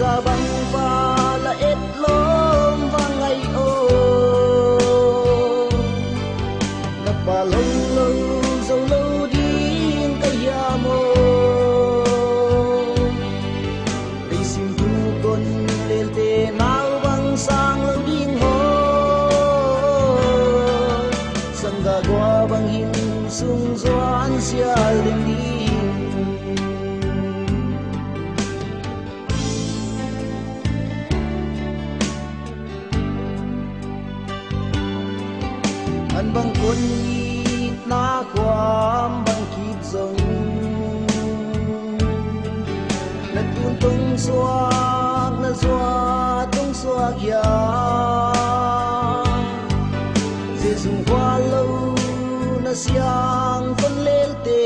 sa bang pala itlom vangay o napalong dầu lâu din kaya mo lấy sim tu con lên tê nào bang sang lâu din ho sang gagawa bang hin sung doan siya linh đi an bang kun ít na kwam bang kip zong na tun tung suak na zua tung suak ya dễ dùng qua lâu na siang con lel te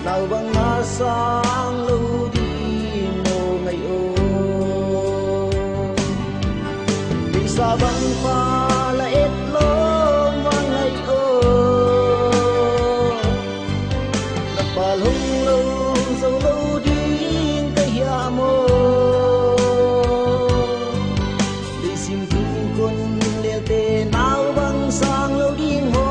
nào bang na sang lâu đi mo ngày ô sa bang pala itlom vangay o napalong dầu lâu din kaya mo di sim tu con lel te nào bang sang lâu din ho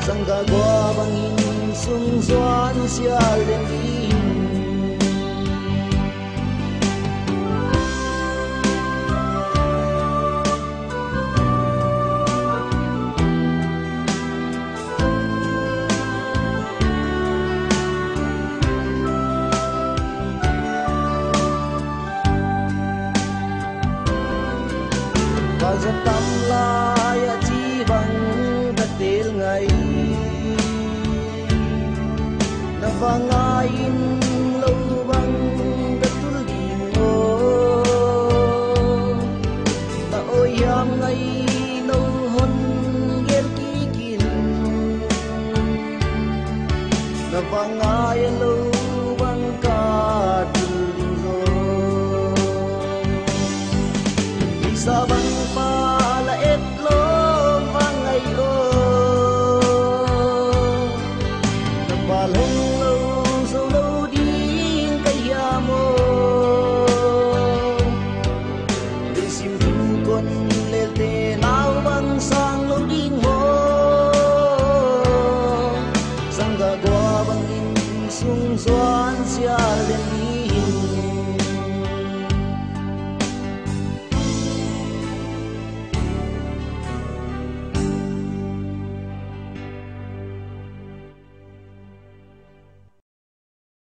sang gagawa bang in sung doan siya len din Bazat tam laya chi bang datil ngai na bangain lâu bang datul dingo ta oyam ngai no hon gel kikin na bangain lâu bang ka dul dingo sa bang